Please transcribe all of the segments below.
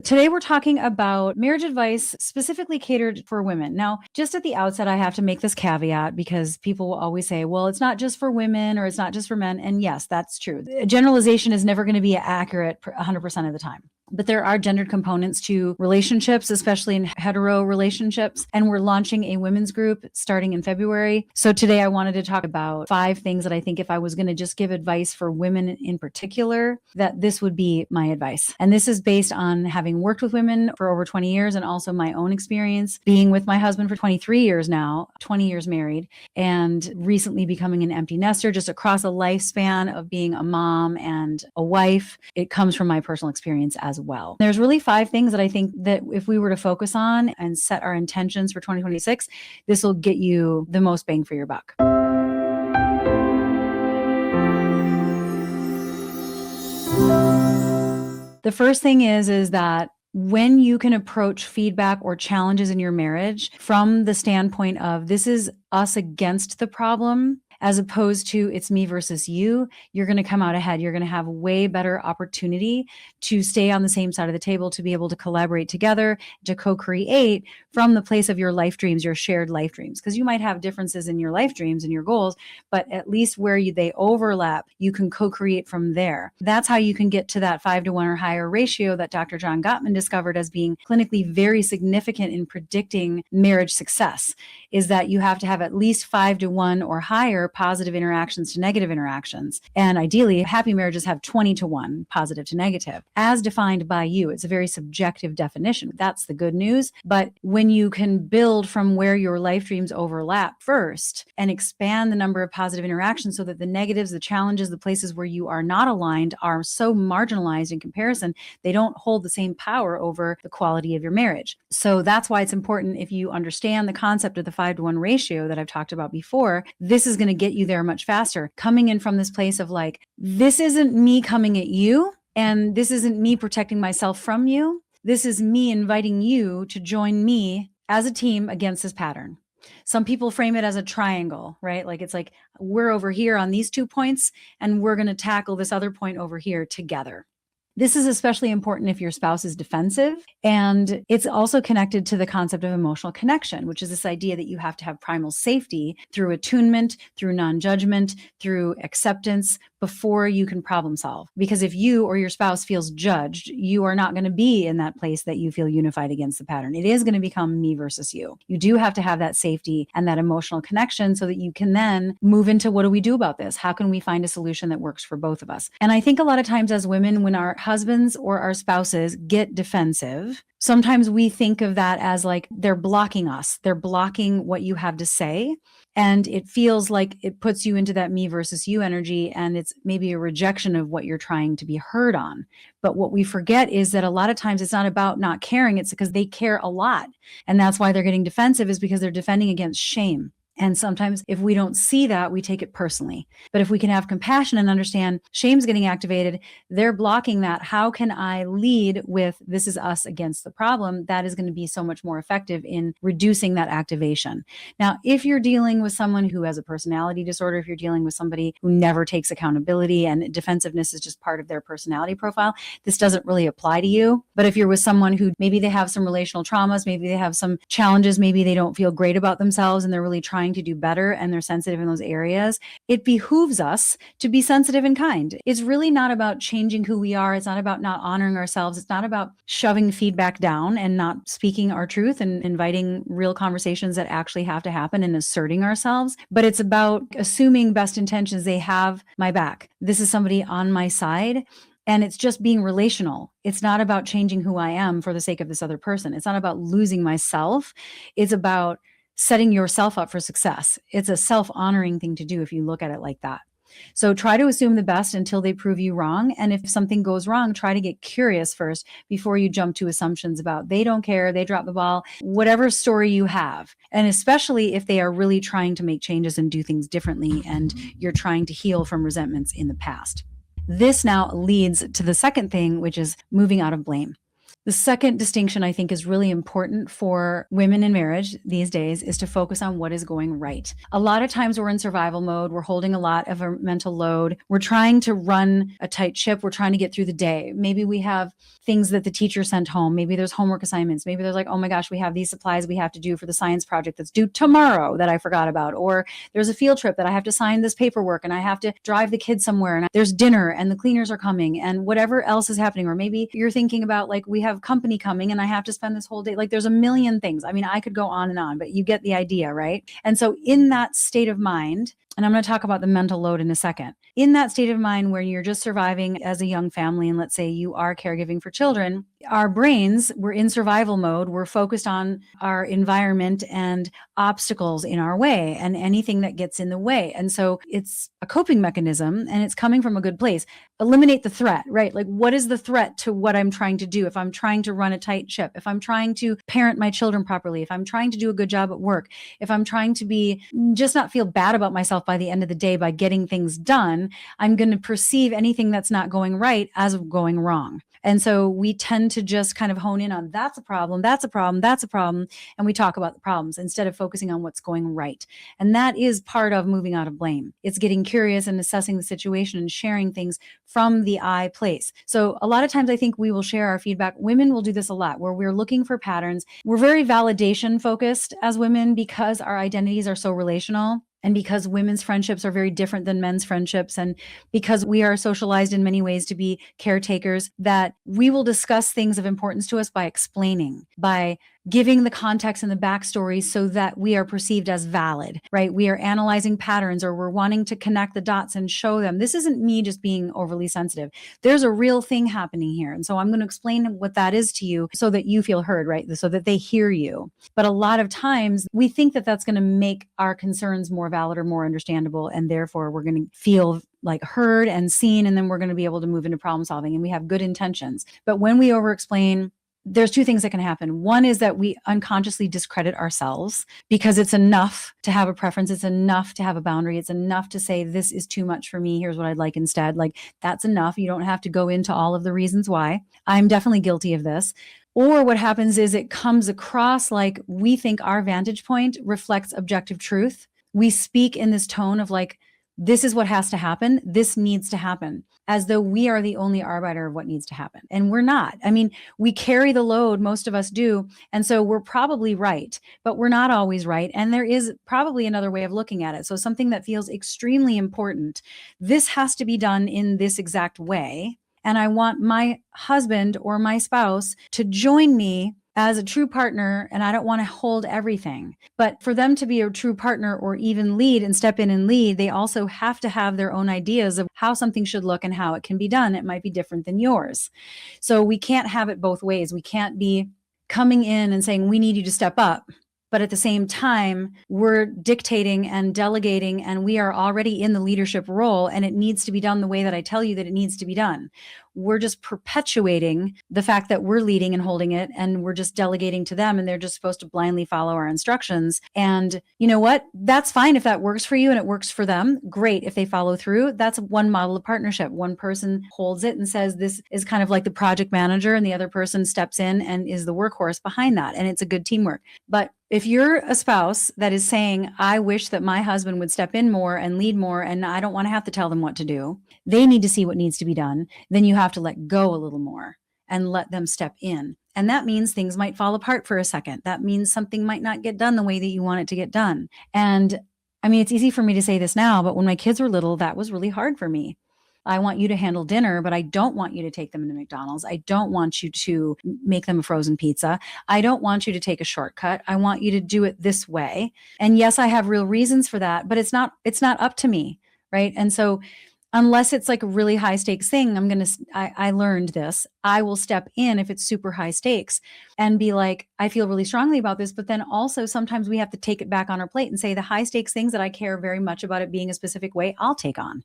Today, we're talking about marriage advice specifically catered for women. Now, just at the outset, I have to make this caveat because people will always say, well, it's not just for women or it's not just for men. And yes, that's true. Generalization is never going to be accurate 100% of the time. But there are gendered components to relationships, especially in hetero relationships. And we're launching a women's group starting in February. So today I wanted to talk about 5 things that I think if I was going to just give advice for women in particular, that this would be my advice. And this is based on having worked with women for over 20 years and also my own experience being with my husband for 23 years now, 20 years married, and recently becoming an empty nester just across a lifespan of being a mom and a wife. It comes from my personal experience as well. There's really 5 things that I think that if we were to focus on and set our intentions for 2026, this will get you the most bang for your buck. The first thing is that when you can approach feedback or challenges in your marriage from the standpoint of this is us against the problem, as opposed to it's me versus you, you're going to come out ahead. You're going to have way better opportunity to stay on the same side of the table, to be able to collaborate together, to co-create from the place of your life dreams, your shared life dreams. Because you might have differences in your life dreams and your goals, but at least where they overlap, you can co-create from there. That's how you can get to that 5-to-1 or higher ratio that Dr. John Gottman discovered as being clinically very significant in predicting marriage success, is that you have to have at least 5-to-1 or higher positive interactions to negative interactions. And ideally, happy marriages have 20-to-1 positive to negative, as defined by you. It's a very subjective definition. That's the good news. But when you can build from where your life dreams overlap first and expand the number of positive interactions so that the negatives, the challenges, the places where you are not aligned are so marginalized in comparison, they don't hold the same power over the quality of your marriage. So that's why it's important, if you understand the concept of the 5-to-1 ratio that I've talked about before, this is going to get you there much faster. Coming in from this place of like, this isn't me coming at you, and this isn't me protecting myself from you. This is me inviting you to join me as a team against this pattern. Some people frame it as a triangle, right? Like it's like we're over here on these 2 points and we're going to tackle this other point over here together. This is especially important if your spouse is defensive. And it's also connected to the concept of emotional connection, which is this idea that you have to have primal safety through attunement, through non-judgment, through acceptance before you can problem solve. Because if you or your spouse feels judged, you are not going to be in that place that you feel unified against the pattern. It is going to become me versus you. You do have to have that safety and that emotional connection so that you can then move into what do we do about this? How can we find a solution that works for both of us? And I think a lot of times as women, when our husbands or our spouses get defensive, sometimes we think of that as like they're blocking us. They're blocking what you have to say. And it feels like it puts you into that me versus you energy. And it's maybe a rejection of what you're trying to be heard on. But what we forget is that a lot of times it's not about not caring. It's because they care a lot. And that's why they're getting defensive, is because they're defending against shame. And sometimes if we don't see that, we take it personally. But if we can have compassion and understand shame's getting activated, they're blocking that. How can I lead with this is us against the problem? That is going to be so much more effective in reducing that activation. Now, if you're dealing with someone who has a personality disorder, if you're dealing with somebody who never takes accountability and defensiveness is just part of their personality profile, this doesn't really apply to you. But if you're with someone who maybe they have some relational traumas, maybe they have some challenges, maybe they don't feel great about themselves and they're really trying to do better and they're sensitive in those areas, it behooves us to be sensitive and kind. It's really not about changing who we are. It's not about not honoring ourselves. It's not about shoving feedback down and not speaking our truth and inviting real conversations that actually have to happen and asserting ourselves. But it's about assuming best intentions. They have my back. This is somebody on my side. And it's just being relational. It's not about changing who I am for the sake of this other person. It's not about losing myself. It's about setting yourself up for success. It's a self-honoring thing to do if you look at it like that. So try to assume the best until they prove you wrong. And if something goes wrong, try to get curious first before you jump to assumptions about they don't care, they dropped the ball, whatever story you have. And especially if they are really trying to make changes and do things differently and you're trying to heal from resentments in the past. This now leads to the second thing, which is moving out of blame. The second distinction I think is really important for women in marriage these days is to focus on what is going right. A lot of times we're in survival mode. We're holding a lot of a mental load. We're trying to run a tight ship. We're trying to get through the day. Maybe we have things that the teacher sent home. Maybe there's homework assignments. Maybe there's like, oh my gosh, we have these supplies we have to do for the science project that's due tomorrow that I forgot about. Or there's a field trip that I have to sign this paperwork and I have to drive the kids somewhere and there's dinner and the cleaners are coming and whatever else is happening. Or maybe you're thinking about like, we have company coming and I have to spend this whole day. Like there's a million things. I mean, I could go on and on, but you get the idea, right? And so in that state of mind, and I'm going to talk about the mental load in a second. In that state of mind where you're just surviving as a young family, and let's say you are caregiving for children, our brains, we're in survival mode. We're focused on our environment and obstacles in our way and anything that gets in the way. And so it's a coping mechanism and it's coming from a good place. Eliminate the threat, right? Like, what is the threat to what I'm trying to do? If I'm trying to run a tight ship, if I'm trying to parent my children properly, if I'm trying to do a good job at work, if I'm trying to be just not feel bad about myself by the end of the day by getting things done, I'm going to perceive anything that's not going right as going wrong. And so we tend to just kind of hone in on that's a problem, that's a problem, that's a problem. And we talk about the problems instead of focusing on what's going right. And that is part of moving out of blame. It's getting curious and assessing the situation and sharing things from the I place. So a lot of times I think we will share our feedback. Women will do this a lot where we're looking for patterns. We're very validation focused as women because our identities are so relational. And because women's friendships are very different than men's friendships, and because we are socialized in many ways to be caretakers, that we will discuss things of importance to us by explaining, by giving the context and the backstory so that we are perceived as valid, right? We are analyzing patterns or we're wanting to connect the dots and show them this isn't me just being overly sensitive. There's a real thing happening here. And so I'm going to explain what that is to you so that you feel heard, right? So that they hear you. But a lot of times we think that that's going to make our concerns more valid or more understandable. And therefore we're going to feel like heard and seen, and then we're going to be able to move into problem solving and we have good intentions. But when we over explain, there's two things that can happen. One is that we unconsciously discredit ourselves because it's enough to have a preference. It's enough to have a boundary. It's enough to say, this is too much for me. Here's what I'd like instead. Like, that's enough. You don't have to go into all of the reasons why. I'm definitely guilty of this. Or what happens is it comes across like we think our vantage point reflects objective truth. We speak in this tone of like, this is what has to happen. This needs to happen, as though we are the only arbiter of what needs to happen. And we're not. I mean, we carry the load, most of us do. And so we're probably right, but we're not always right. And there is probably another way of looking at it. So something that feels extremely important, this has to be done in this exact way. And I want my husband or my spouse to join me as a true partner, and I don't want to hold everything. But for them to be a true partner or even lead and step in and lead, they also have to have their own ideas of how something should look and how it can be done. It might be different than yours. So we can't have it both ways. We can't be coming in and saying, we need you to step up. But at the same time, we're dictating and delegating, and we are already in the leadership role, and it needs to be done the way that I tell you that it needs to be done. We're just perpetuating the fact that we're leading and holding it, and we're just delegating to them, and they're just supposed to blindly follow our instructions. And you know what? That's fine if that works for you and it works for them. Great if they follow through. That's one model of partnership. One person holds it and says this is kind of like the project manager, and the other person steps in and is the workhorse behind that. And it's a good teamwork. But if you're a spouse that is saying, I wish that my husband would step in more and lead more, and I don't want to have to tell them what to do, they need to see what needs to be done, then you have to let go a little more and let them step in. And that means things might fall apart for a second. That means something might not get done the way that you want it to get done. And I mean, it's easy for me to say this now, but when my kids were little, that was really hard for me. I want you to handle dinner, but I don't want you to take them to McDonald's. I don't want you to make them a frozen pizza. I don't want you to take a shortcut. I want you to do it this way. And yes, I have real reasons for that, but it's not up to me, right? And so unless it's like a really high stakes thing, I learned this. I will step in if it's super high stakes and be like, I feel really strongly about this. But then also sometimes we have to take it back on our plate and say the high stakes things that I care very much about it being a specific way, I'll take on.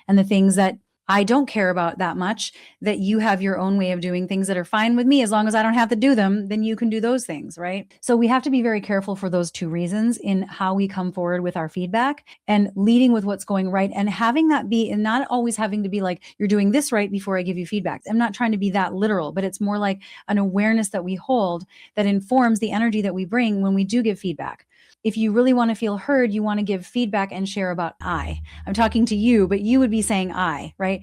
And the things that I don't care about that much, that you have your own way of doing things that are fine with me. As long as I don't have to do them, then you can do those things, right? So we have to be very careful for those two reasons in how we come forward with our feedback and leading with what's going right, and having that be, and not always having to be like, you're doing this right before I give you feedback. I'm not trying to be that literal, but it's more like an awareness that we hold that informs the energy that we bring when we do give feedback. If you really want to feel heard, you want to give feedback and share about I. I'm talking to you, but you would be saying I, right?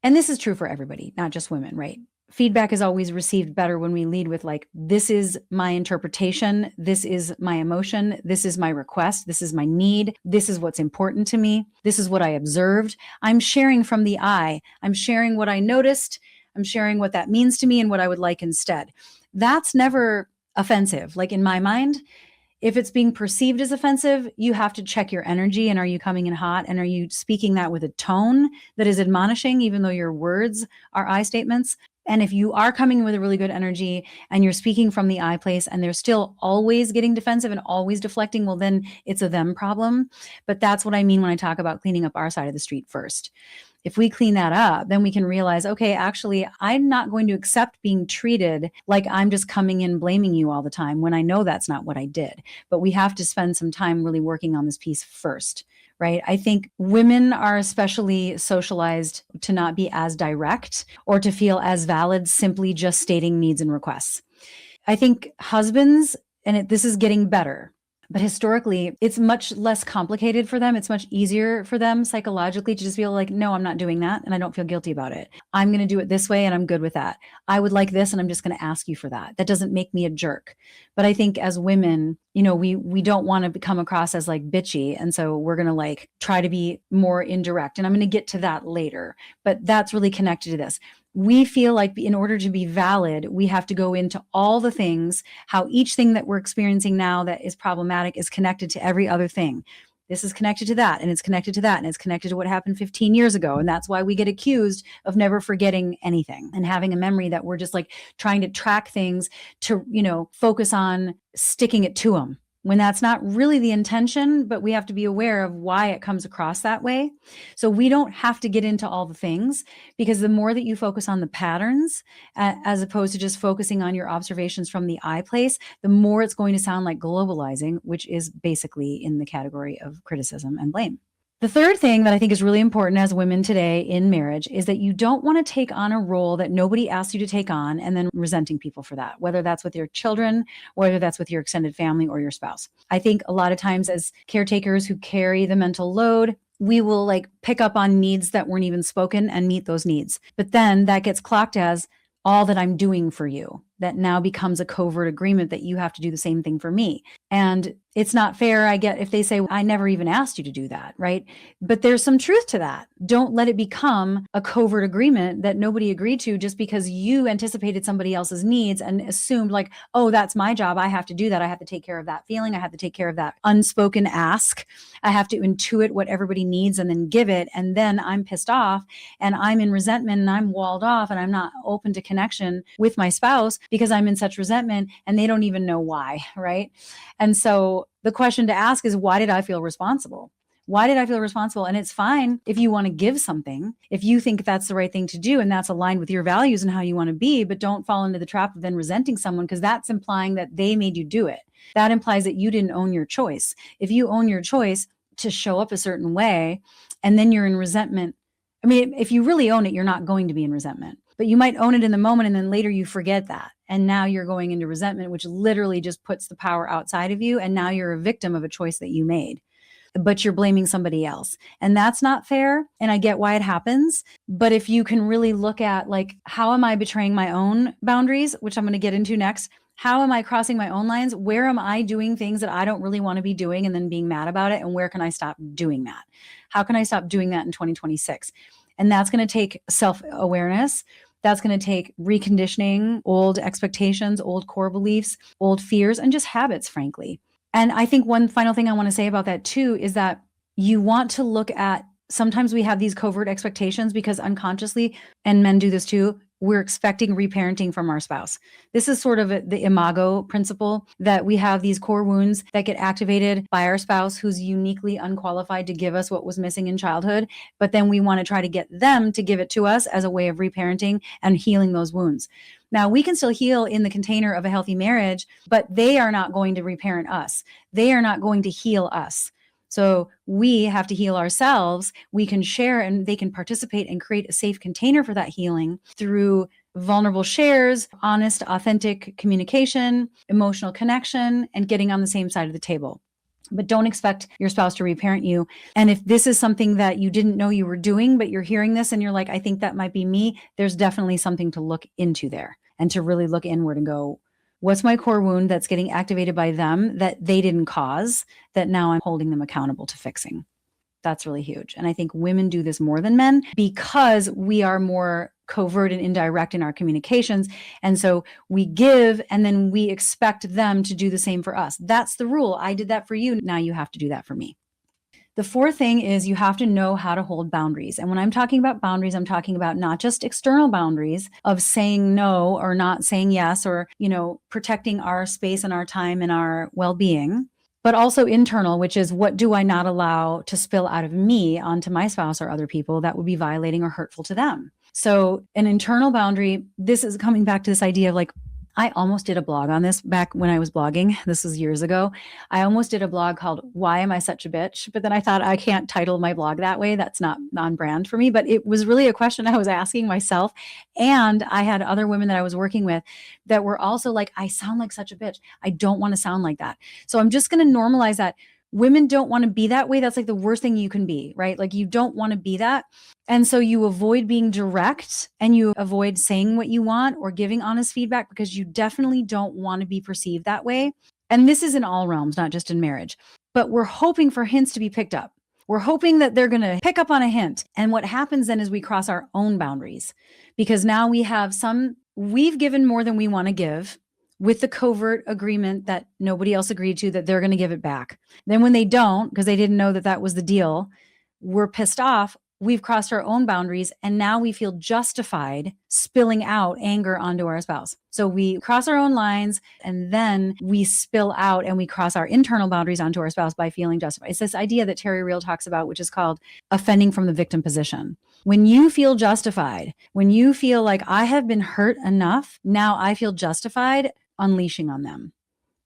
And this is true for everybody, not just women, right? Feedback is always received better when we lead with like, this is my interpretation, this is my emotion, this is my request, this is my need, this is what's important to me, this is what I observed. I'm sharing from the I. I'm sharing what I noticed. I'm sharing what that means to me and what I would like instead. That's never offensive. Like in my mind, if it's being perceived as offensive, you have to check your energy. And are you coming in hot? And are you speaking that with a tone that is admonishing, even though your words are I statements? And if you are coming with a really good energy and you're speaking from the I place and they're still always getting defensive and always deflecting, well, then it's a them problem. But that's what I mean when I talk about cleaning up our side of the street first. If we clean that up, then we can realize, okay, actually, I'm not going to accept being treated like I'm just coming in blaming you all the time when I know that's not what I did. But we have to spend some time really working on this piece first, right? I think women are especially socialized to not be as direct or to feel as valid simply just stating needs and requests. I think husbands, and this is getting better, but historically, it's much less complicated for them. It's much easier for them psychologically to just feel like, no, I'm not doing that. And I don't feel guilty about it. I'm going to do it this way and I'm good with that. I would like this and I'm just going to ask you for that. That doesn't make me a jerk. But I think as women, we don't want to come across as like bitchy. And so we're going to like try to be more indirect. And I'm going to get to that later. But that's really connected to this. We feel like in order to be valid, we have to go into all the things, how each thing that we're experiencing now that is problematic is connected to every other thing. This is connected to that, and it's connected to that, and it's connected to what happened 15 years ago. And that's why we get accused of never forgetting anything and having a memory that we're just like trying to track things to, focus on sticking it to them, when that's not really the intention, but we have to be aware of why it comes across that way. So we don't have to get into all the things, because the more that you focus on the patterns, as opposed to just focusing on your observations from the I place, the more it's going to sound like globalizing, which is basically in the category of criticism and blame. The third thing that I think is really important as women today in marriage is that you don't want to take on a role that nobody asked you to take on and then resenting people for that, whether that's with your children, whether that's with your extended family or your spouse. I think a lot of times as caretakers who carry the mental load, we will like pick up on needs that weren't even spoken and meet those needs. But then that gets clocked as all that I'm doing for you. That now becomes a covert agreement that you have to do the same thing for me. And it's not fair, I get, if they say, I never even asked you to do that, right? But there's some truth to that. Don't let it become a covert agreement that nobody agreed to just because you anticipated somebody else's needs and assumed like, oh, that's my job. I have to do that. I have to take care of that feeling. I have to take care of that unspoken ask. I have to intuit what everybody needs and then give it. And then I'm pissed off and I'm in resentment and I'm walled off and I'm not open to connection with my spouse because I'm in such resentment and they don't even know why, right? And so the question to ask is, why did I feel responsible? Why did I feel responsible? And it's fine if you want to give something, if you think that's the right thing to do and that's aligned with your values and how you want to be, but don't fall into the trap of then resenting someone, because that's implying that they made you do it. That implies that you didn't own your choice. If you own your choice to show up a certain way and then you're in resentment, I mean, if you really own it, you're not going to be in resentment, but you might own it in the moment and then later you forget that. And now you're going into resentment, which literally just puts the power outside of you. And now you're a victim of a choice that you made, but you're blaming somebody else. And that's not fair. And I get why it happens. But if you can really look at like, how am I betraying my own boundaries, which I'm going to get into next? How am I crossing my own lines? Where am I doing things that I don't really want to be doing and then being mad about it? And where can I stop doing that? How can I stop doing that in 2026? And that's going to take self-awareness. That's going to take reconditioning old expectations, old core beliefs, old fears, and just habits, frankly. And I think one final thing I want to say about that too is that you want to look at, sometimes we have these covert expectations because unconsciously, and men do this too, we're expecting reparenting from our spouse. This is sort of the imago principle, that we have these core wounds that get activated by our spouse who's uniquely unqualified to give us what was missing in childhood. But then we want to try to get them to give it to us as a way of reparenting and healing those wounds. Now, we can still heal in the container of a healthy marriage, but they are not going to reparent us. They are not going to heal us. So we have to heal ourselves. We can share and they can participate and create a safe container for that healing through vulnerable shares, honest, authentic communication, emotional connection, and getting on the same side of the table. But don't expect your spouse to reparent you. And if this is something that you didn't know you were doing, but you're hearing this and you're like, I think that might be me, there's definitely something to look into there and to really look inward and go, what's my core wound that's getting activated by them that they didn't cause, that now I'm holding them accountable to fixing? That's really huge. And I think women do this more than men because we are more covert and indirect in our communications. And so we give and then we expect them to do the same for us. That's the rule. I did that for you. Now you have to do that for me. The fourth thing is you have to know how to hold boundaries. And when I'm talking about boundaries, I'm talking about not just external boundaries of saying no or not saying yes, or, protecting our space and our time and our well-being, but also internal, which is what do I not allow to spill out of me onto my spouse or other people that would be violating or hurtful to them. So an internal boundary, this is coming back to this idea of like, I almost did a blog on this back when I was blogging. This was years ago. I almost did a blog called Why Am I Such a Bitch? But then I thought I can't title my blog that way. That's not on brand for me. But it was really a question I was asking myself. And I had other women that I was working with that were also like, I sound like such a bitch. I don't want to sound like that. So I'm just going to normalize that. Women don't want to be that way. That's like the worst thing you can be, right? Like you don't want to be that. And so you avoid being direct and you avoid saying what you want or giving honest feedback because you definitely don't want to be perceived that way. And this is in all realms, not just in marriage, but we're hoping for hints to be picked up. We're hoping that they're going to pick up on a hint. And what happens then is we cross our own boundaries because now we've given more than we want to give, with the covert agreement that nobody else agreed to, that they're going to give it back. Then when they don't, because they didn't know that that was the deal, we're pissed off. We've crossed our own boundaries and now we feel justified spilling out anger onto our spouse. So we cross our own lines and then we spill out and we cross our internal boundaries onto our spouse by feeling justified. It's this idea that Terry Real talks about, which is called offending from the victim position. When you feel justified, when you feel like I have been hurt enough, now I feel justified unleashing on them,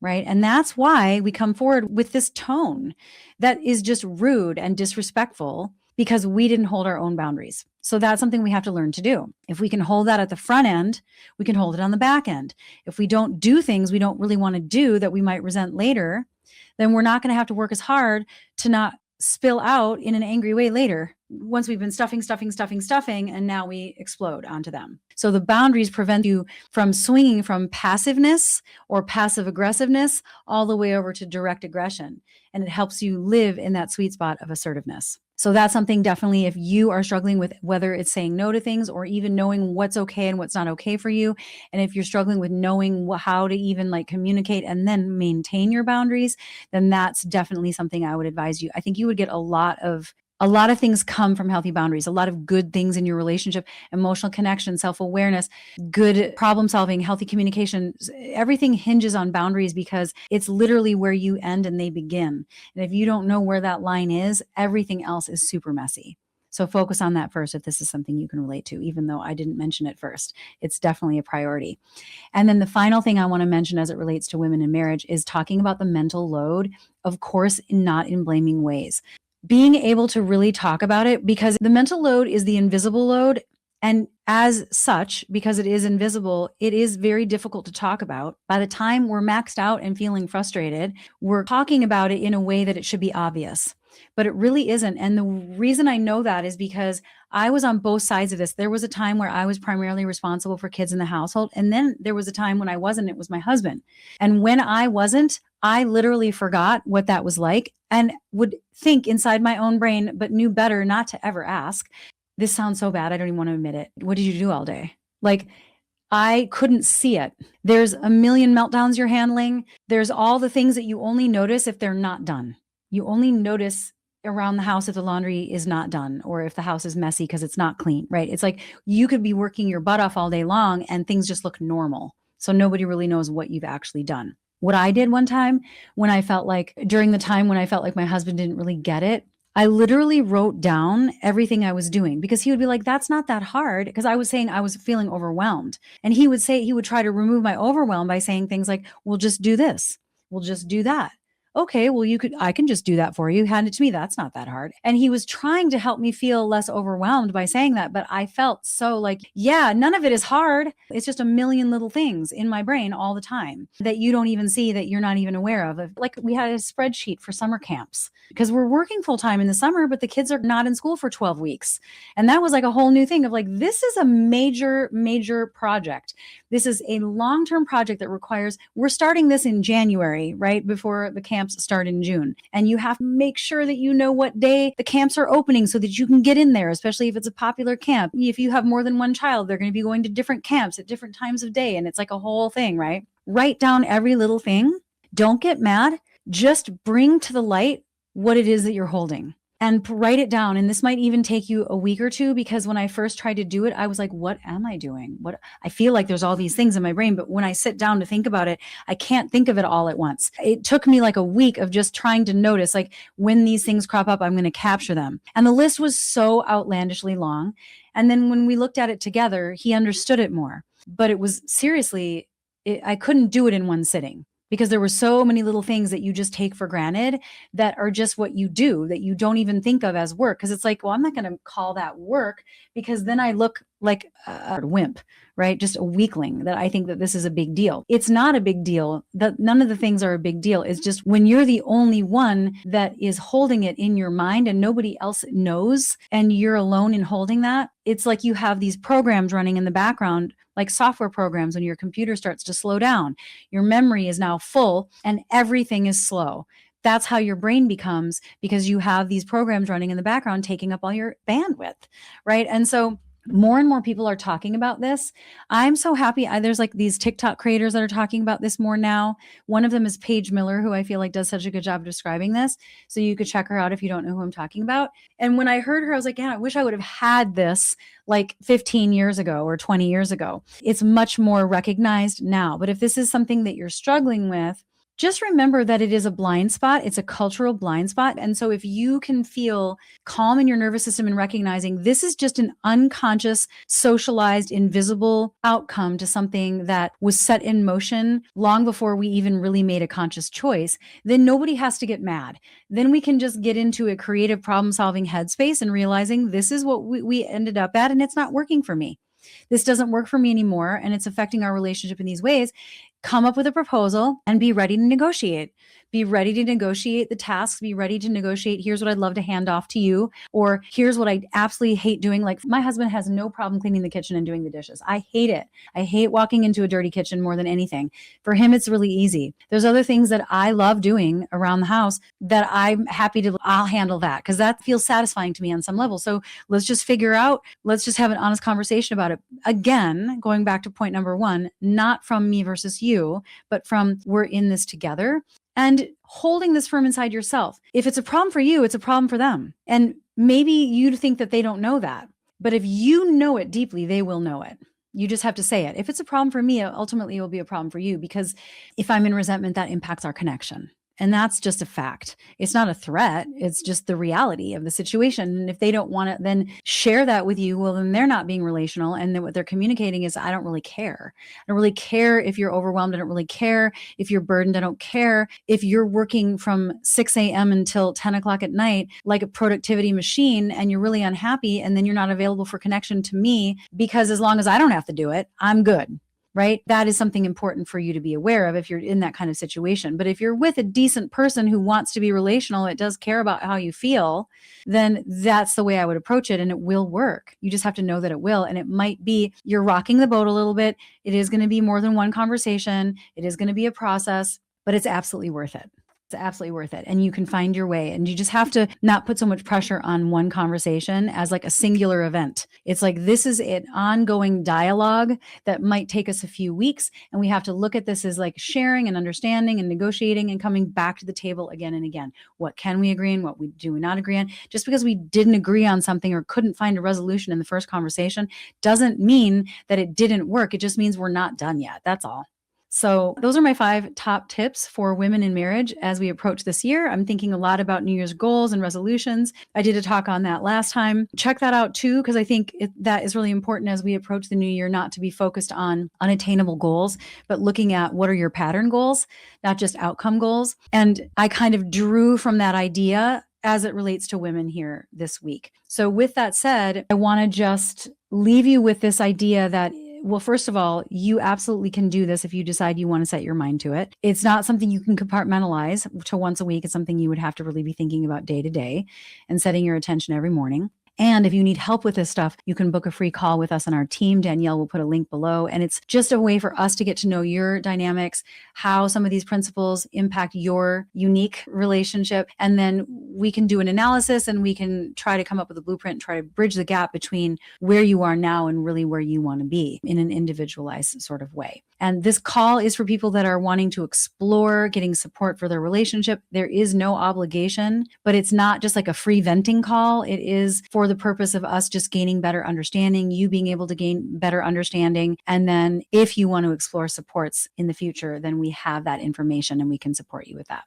right? And that's why we come forward with this tone that is just rude and disrespectful because we didn't hold our own boundaries. So that's something we have to learn to do. If we can hold that at the front end, we can hold it on the back end. If we don't do things we don't really want to do that we might resent later, then we're not going to have to work as hard to not spill out in an angry way later once we've been stuffing, and now we explode onto them. So the boundaries prevent you from swinging from passiveness or passive aggressiveness all the way over to direct aggression. And it helps you live in that sweet spot of assertiveness. So that's something definitely, if you are struggling with whether it's saying no to things or even knowing what's okay and what's not okay for you. And if you're struggling with knowing how to even like communicate and then maintain your boundaries, then that's definitely something I would advise you. I think you would get a lot of things come from healthy boundaries, a lot of good things in your relationship, emotional connection, self-awareness, good problem solving, healthy communication. Everything hinges on boundaries because it's literally where you end and they begin. And if you don't know where that line is, everything else is super messy. So focus on that first if this is something you can relate to, even though I didn't mention it first. It's definitely a priority. And then the final thing I want to mention as it relates to women in marriage is talking about the mental load, of course, not in blaming ways. Being able to really talk about it, because the mental load is the invisible load. And as such, because it is invisible, it is very difficult to talk about. By the time we're maxed out and feeling frustrated, we're talking about it in a way that it should be obvious, but it really isn't. And the reason I know that is because I was on both sides of this. There was a time where I was primarily responsible for kids in the household. And then there was a time when I wasn't, it was my husband. And when I wasn't, I literally forgot what that was like and would think inside my own brain, but knew better not to ever ask. This sounds so bad. I don't even want to admit it. What did you do all day? Like, I couldn't see it. There's a million meltdowns you're handling. There's all the things that you only notice if they're not done. You only notice around the house if the laundry is not done or if the house is messy because it's not clean, right? It's like you could be working your butt off all day long and things just look normal. So nobody really knows what you've actually done. What I did one time when I felt like during the time when I felt like my husband didn't really get it, I literally wrote down everything I was doing because he would be like, that's not that hard. Because I was saying I was feeling overwhelmed. And he would say, he would try to remove my overwhelm by saying things like, we'll just do this, we'll just do that. Okay, well, I can just do that for you. Hand it to me. That's not that hard. And he was trying to help me feel less overwhelmed by saying that. But I felt so like, yeah, none of it is hard. It's just a million little things in my brain all the time that you don't even see, that you're not even aware of. Like we had a spreadsheet for summer camps because we're working full time in the summer, but the kids are not in school for 12 weeks. And that was like a whole new thing of like, this is a major, major project. This is a long-term project that requires, we're starting this in January, right? Before the camps start in June. And you have to make sure that you know what day the camps are opening so that you can get in there, especially if it's a popular camp. If you have more than one child, they're going to be going to different camps at different times of day. And it's like a whole thing, right? Write down every little thing. Don't get mad. Just bring to the light what it is that you're holding and write it down. And this might even take you a week or two, because when I first tried to do it, I was like, what am I doing? What I feel like there's all these things in my brain, but when I sit down to think about it, I can't think of it all at once. It took me like a week of just trying to notice, like when these things crop up, I'm going to capture them. And the list was so outlandishly long. And then when we looked at it together, he understood it more, but it was seriously, I couldn't do it in one sitting, because there were so many little things that you just take for granted that are just what you do, that you don't even think of as work. Because it's like, well, I'm not going to call that work, because then I look like a wimp, right? Just a weakling, that I think that this is a big deal. It's not a big deal. That none of the things are a big deal. It's just when you're the only one that is holding it in your mind and nobody else knows, and you're alone in holding that, it's like you have these programs running in the background, like software programs. When your computer starts to slow down, your memory is now full and everything is slow. That's how your brain becomes, because you have these programs running in the background taking up all your bandwidth, right? And so more and more people are talking about this. I'm so happy. There's like these TikTok creators that are talking about this more now. One of them is Paige Miller, who I feel like does such a good job of describing this. So you could check her out if you don't know who I'm talking about. And when I heard her, I was like, yeah, I wish I would have had this like 15 years ago or 20 years ago. It's much more recognized now. But if this is something that you're struggling with, just remember that it is a blind spot. It's a cultural blind spot. And so if you can feel calm in your nervous system and recognizing this is just an unconscious, socialized, invisible outcome to something that was set in motion long before we even really made a conscious choice, then nobody has to get mad. Then we can just get into a creative problem-solving headspace and realizing this is what we ended up at, and it's not working for me. This doesn't work for me anymore, and it's affecting our relationship in these ways. Come up with a proposal and be ready to negotiate. Be ready to negotiate the tasks. Be ready to negotiate. Here's what I'd love to hand off to you. Or here's what I absolutely hate doing. Like my husband has no problem cleaning the kitchen and doing the dishes. I hate it. I hate walking into a dirty kitchen more than anything. For him, it's really easy. There's other things that I love doing around the house that I'm happy to, I'll handle that because that feels satisfying to me on some level. So let's just figure out, let's just have an honest conversation about it. Again, going back to point number one, not from me versus you, but from we're in this together. And holding this firm inside yourself. If it's a problem for you, it's a problem for them. And maybe you think that they don't know that. But if you know it deeply, they will know it. You just have to say it. If it's a problem for me, ultimately it will be a problem for you, because if I'm in resentment, that impacts our connection. And that's just a fact. It's not a threat. It's just the reality of the situation. And if they don't want to then share that with you, well, then they're not being relational. And then what they're communicating is, I don't really care. I don't really care if you're overwhelmed. I don't really care if you're burdened. I don't care if you're working from 6 a.m. until 10 o'clock at night like a productivity machine and you're really unhappy, and then you're not available for connection to me, because as long as I don't have to do it, I'm good. Right? That is something important for you to be aware of if you're in that kind of situation. But if you're with a decent person who wants to be relational, it does care about how you feel, then that's the way I would approach it, and it will work. You just have to know that it will. And it might be you're rocking the boat a little bit. It is going to be more than one conversation. It is going to be a process, but it's absolutely worth it. It's absolutely worth it. And you can find your way. And you just have to not put so much pressure on one conversation as like a singular event. It's like this is an ongoing dialogue that might take us a few weeks. And we have to look at this as like sharing and understanding and negotiating and coming back to the table again and again. What can we agree on? What do we not agree on? Just because we didn't agree on something or couldn't find a resolution in the first conversation doesn't mean that it didn't work. It just means we're not done yet. That's all. So those are my 5 top tips for women in marriage as we approach this year. I'm thinking a lot about New Year's goals and resolutions. I did a talk on that last time. Check that out too, because I think that is really important as we approach the new year, not to be focused on unattainable goals, but looking at what are your pattern goals, not just outcome goals. And I kind of drew from that idea as it relates to women here this week. So with that said, I want to just leave you with this idea that, well, first of all, you absolutely can do this if you decide you want to set your mind to it. It's not something you can compartmentalize to once a week. It's something you would have to really be thinking about day to day and setting your attention every morning. And if you need help with this stuff, you can book a free call with us and our team. Danielle will put a link below. And it's just a way for us to get to know your dynamics, how some of these principles impact your unique relationship. And then we can do an analysis and we can try to come up with a blueprint and try to bridge the gap between where you are now and really where you want to be in an individualized sort of way. And this call is for people that are wanting to explore getting support for their relationship. There is no obligation, but it's not just like a free venting call. It is for the purpose of us just gaining better understanding, you being able to gain better understanding. And then if you want to explore supports in the future, then we have that information and we can support you with that.